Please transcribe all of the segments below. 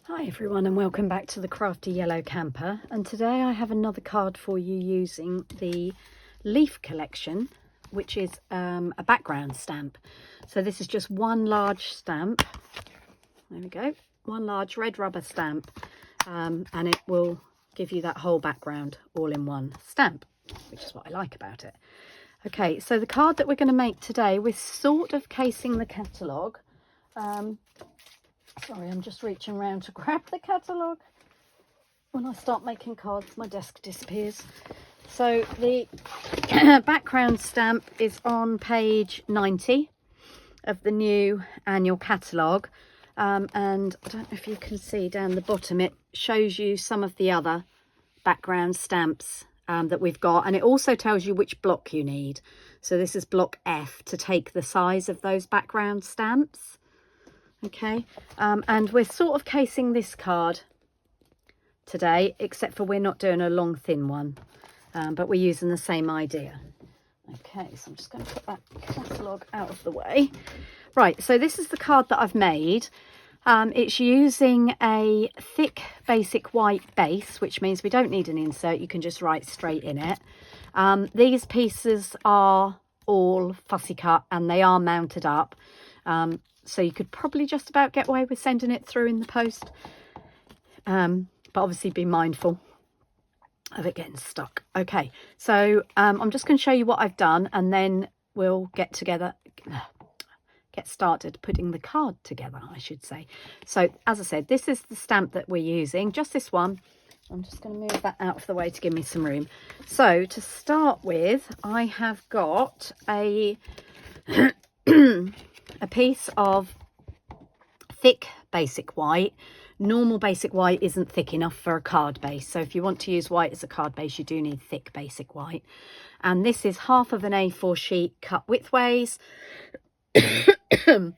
Hi everyone and welcome back to the Crafty Yellow Camper, and today I have another card for you using the leaf collection, which is a background stamp. So this is just one large stamp. There we go, one large red rubber stamp, and it will give you that whole background all in one stamp, which is what I like about it. Okay, so the card that we're going to make today, we're sort of casing the catalogue. Sorry, I'm just reaching around to grab the catalogue. When I start making cards, my desk disappears. So the background stamp is on page 90 of the new annual catalogue. And I don't know if you can see down the bottom, it shows you some of the other background stamps that we've got. And it also tells you which block you need. So this is block F to take the size of those background stamps. Okay, and we're sort of casing this card today, except for we're not doing a long thin one, but we're using the same idea. Okay, so I'm just going to put that catalogue out of the way. Right, so this is the card that I've made. It's using a thick basic white base, which means we don't need an insert. You can just write straight in it. These pieces are all fussy cut and they are mounted up. So you could probably just about get away with sending it through in the post. But obviously be mindful of it getting stuck. Okay, so I'm just going to show you what I've done and then we'll get started putting the card together, I should say. So as I said, this is the stamp that we're using, just this one. I'm just going to move that out of the way to give me some room. So to start with, I have got a a piece of thick basic white. Normal basic white isn't thick enough for a card base, so if you want to use white as a card base, you do need thick basic white. And this is half of an A4 sheet cut widthways and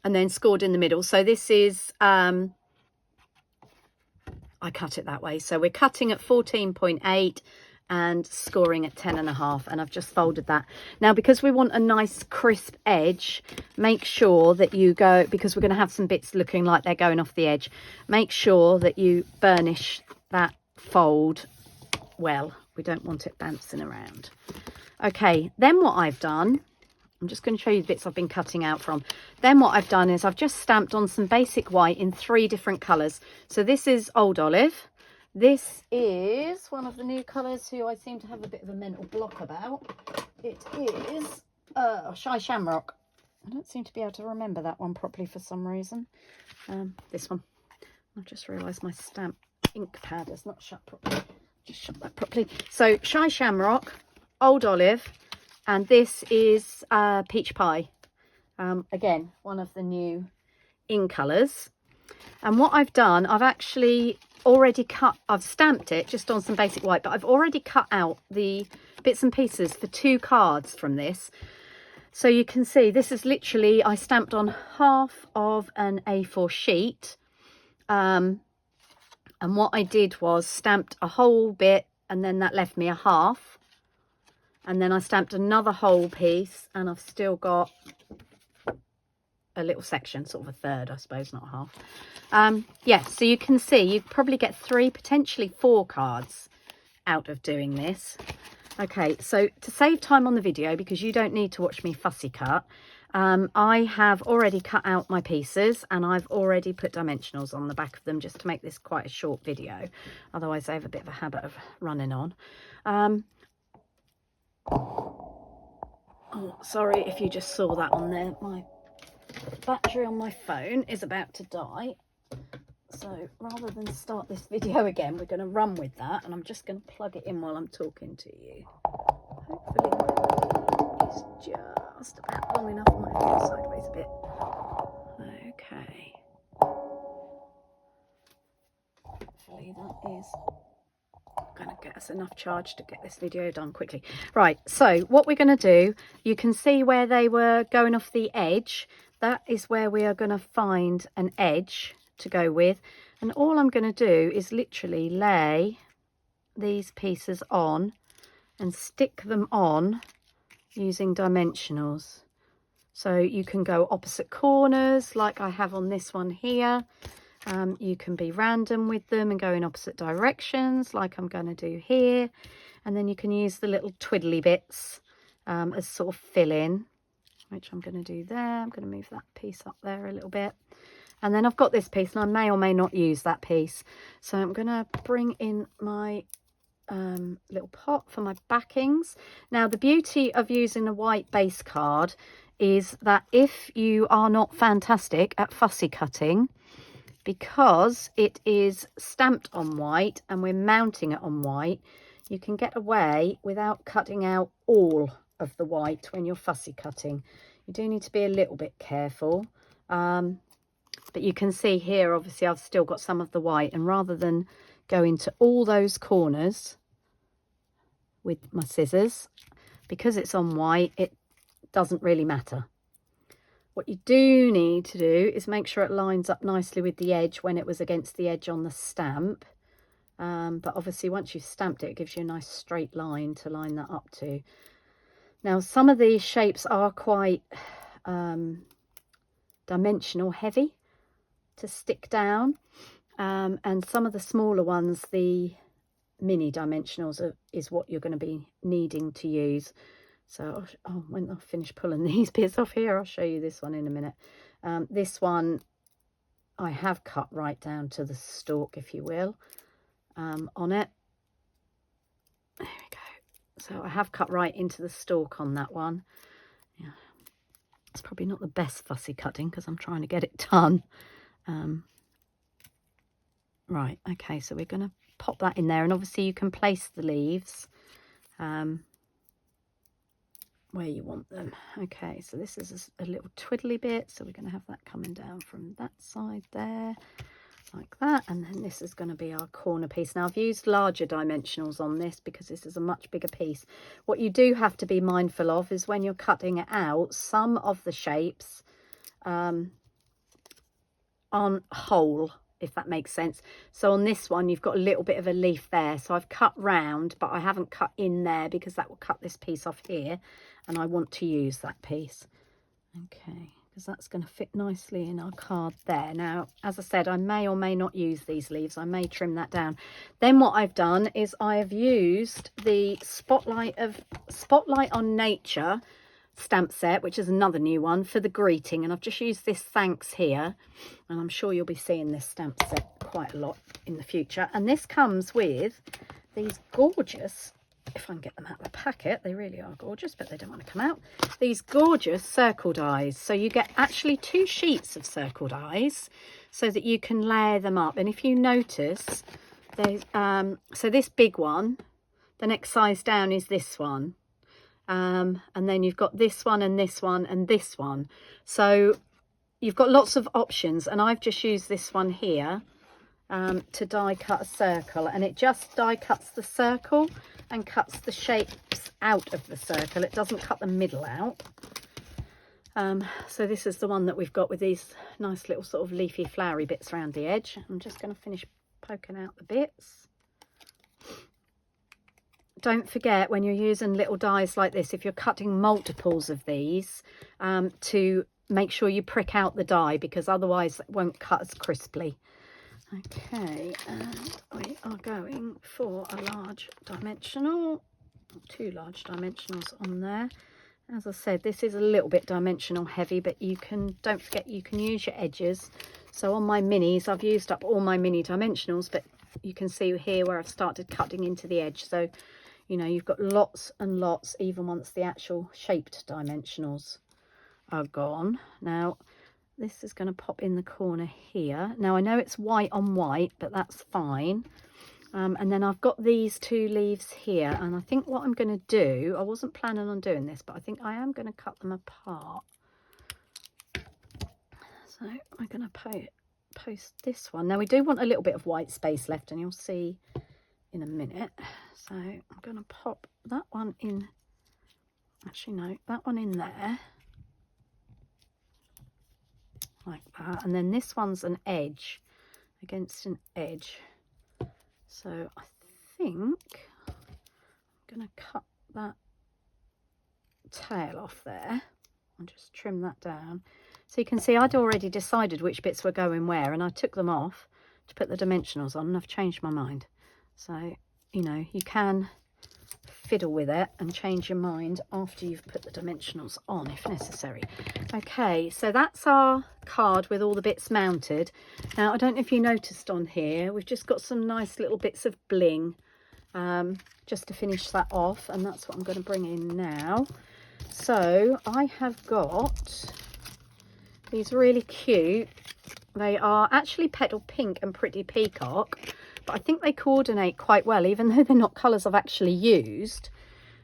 then scored in the middle. So this is I cut it that way, so we're cutting at 14.8 and scoring at 10.5, and I've just folded that. Now, because we want a nice crisp edge, make sure that you go, because we're going to have some bits looking like they're going off the edge, make sure that you burnish that fold well. We don't want it bouncing around. Okay, then what I've done, I'm just going to show you the bits I've been cutting out from. Then what I've done is I've just stamped on some basic white in 3 different colours. So this is Old Olive. This is one of the new colours who I seem to have a bit of a mental block about. It is Shy Shamrock. I don't seem to be able to remember that one properly for some reason. This one. I've just realised my stamp ink pad is not shut properly. Just shut that properly. So Shy Shamrock, Old Olive, and this is Peach Pie. Again, one of the new in colours. And what I've done, I've actually already I've stamped it just on some basic white, but I've already cut out the bits and pieces for 2 cards from this. So you can see this is literally, I stamped on half of an A4 sheet. And what I did was stamped a whole bit, and then that left me a half. And then I stamped another whole piece, and I've still got a little section, sort of a third, I suppose, not a half. Yeah, so you can see you probably get 3, potentially 4 cards out of doing this. Okay, so to save time on the video, because you don't need to watch me fussy cut, I have already cut out my pieces and I've already put dimensionals on the back of them just to make this quite a short video. Otherwise, I have a bit of a habit of running on. Oh, sorry if you just saw that on there. My battery on my phone is about to die, so rather than start this video again, we're going to run with that, and I'm just going to plug it in while I'm talking to you. Hopefully my is just about long enough. I might have to go sideways a bit. Okay, hopefully that is going to get us enough charge to get this video done quickly. Right, so what we're going to do, you can see where they were going off the edge. That is where we are going to find an edge to go with, and all I'm going to do is literally lay these pieces on and stick them on using dimensionals. So you can go opposite corners like I have on this one here, You can be random with them and go in opposite directions like I'm going to do here. And then you can use the little twiddly bits as sort of fill-in, which I'm going to do there. I'm going to move that piece up there a little bit. And then I've got this piece, and I may or may not use that piece. So I'm going to bring in my little pot for my backings. Now, the beauty of using a white base card is that if you are not fantastic at fussy cutting, because it is stamped on white and we're mounting it on white, you can get away without cutting out all of the white when you're fussy cutting. You do need to be a little bit careful. But you can see here, obviously, I've still got some of the white, and rather than go into all those corners with my scissors, because it's on white, it doesn't really matter. What you do need to do is make sure it lines up nicely with the edge when it was against the edge on the stamp. But obviously once you've stamped it, it gives you a nice straight line to line that up to. Now, some of these shapes are quite dimensional heavy to stick down, and some of the smaller ones, the mini dimensionals, is what you're going to be needing to use. So when I finish pulling these bits off here, I'll show you this one in a minute. This one I have cut right down to the stalk, if you will, on it. There we go. So I have cut right into the stalk on that one. Yeah, it's probably not the best fussy cutting because I'm trying to get it done. Right, okay, so we're going to pop that in there, and obviously you can place the leaves where you want them. Okay, so this is a little twiddly bit, so we're going to have that coming down from that side there, like that, and then this is going to be our corner piece. Now, I've used larger dimensionals on this because this is a much bigger piece. What you do have to be mindful of is when you're cutting it out, some of the shapes aren't whole, if that makes sense. So on this one, you've got a little bit of a leaf there, so I've cut round, but I haven't cut in there because that will cut this piece off here, and I want to use that piece. Okay, because that's going to fit nicely in our card there. Now, as I said, I may or may not use these leaves. I may trim that down. Then what I've done is I have used the Spotlight on Nature stamp set, which is another new one, for the greeting, and I've just used this thanks here, and I'm sure you'll be seeing this stamp set quite a lot in the future. And this comes with these gorgeous, if I can get them out of the packet, they really are gorgeous, but they don't want to come out, these gorgeous circled eyes. So you get actually 2 sheets of circled eyes so that you can layer them up. And if you notice, there's so this big one, the next size down is this one. And then you've got this one and this one and this one. So you've got lots of options, and I've just used this one here to die cut a circle, and it just die cuts the circle and cuts the shapes out of the circle. It doesn't cut the middle out. So this is the one that we've got with these nice little sort of leafy flowery bits around the edge. I'm just going to finish poking out the bits. Don't forget, when you're using little dies like this, if you're cutting multiples of these, to make sure you prick out the die, because otherwise it won't cut as crisply. Okay, and we are going for a large dimensional, 2 large dimensionals on there. As I said, this is a little bit dimensional heavy, but you can, don't forget, you can use your edges. So on my minis, I've used up all my mini dimensionals, but you can see here where I've started cutting into the edge. So, you know, you've got lots and lots, even once the actual shaped dimensionals are gone. Now, this is going to pop in the corner here. Now, I know it's white on white, but that's fine. And then I've got these 2 leaves here, and I think what I'm going to do, I wasn't planning on doing this, but I think I am going to cut them apart. So I'm going to post this one. Now, we do want a little bit of white space left, and you'll see in a minute. So I'm going to pop that one in, actually no, that one in there, like that. And then this one's an edge against an edge. So I think I'm going to cut that tail off there and just trim that down. So you can see I'd already decided which bits were going where, and I took them off to put the dimensionals on, and I've changed my mind. So, you know, you can fiddle with it and change your mind after you've put the dimensionals on if necessary. Okay, so that's our card with all the bits mounted. Now, I don't know if you noticed on here, we've just got some nice little bits of bling just to finish that off, and that's what I'm going to bring in now. So I have got these really cute, they are actually Petal Pink and Pretty Peacock, but I think they coordinate quite well, even though they're not colours I've actually used.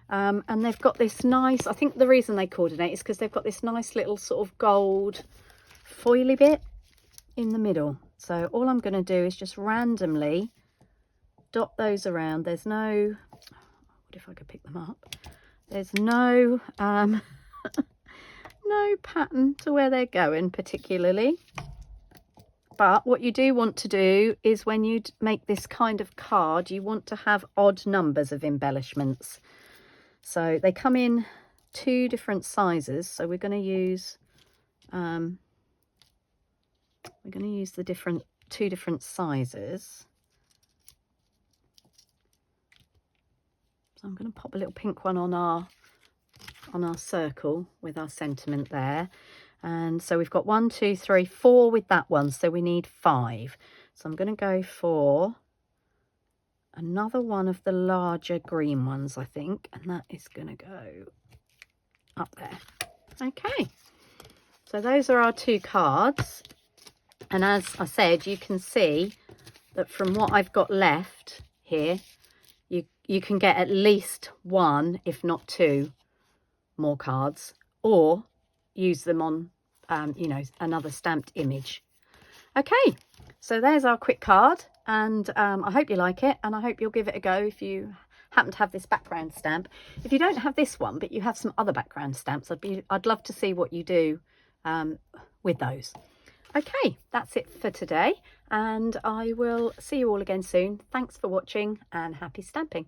And they've got this nice, I think the reason they coordinate is because they've got this nice little sort of gold foily bit in the middle. So all I'm going to do is just randomly dot those around. There's no, what if I could pick them up? There's no no pattern to where they're going particularly. But what you do want to do is when you make this kind of card, you want to have odd numbers of embellishments. So they come in 2 different sizes. So we're going to use the 2 different sizes. So I'm going to pop a little pink one on our circle with our sentiment there. And so we've got 1, 2, 3, 4 with that one, so we need 5. So I'm going to go for another one of the larger green ones, I think, and that is going to go up there. Okay, so those are our 2 cards, and as I said, you can see that from what I've got left here, you can get at least 1, if not 2 more cards, or use them on you know, another stamped image. Okay, so there's our quick card, and I hope you like it, and I hope you'll give it a go if you happen to have this background stamp. If you don't have this one but you have some other background stamps, I'd love to see what you do with those. Okay, that's it for today, and I will see you all again soon. Thanks for watching, and happy stamping.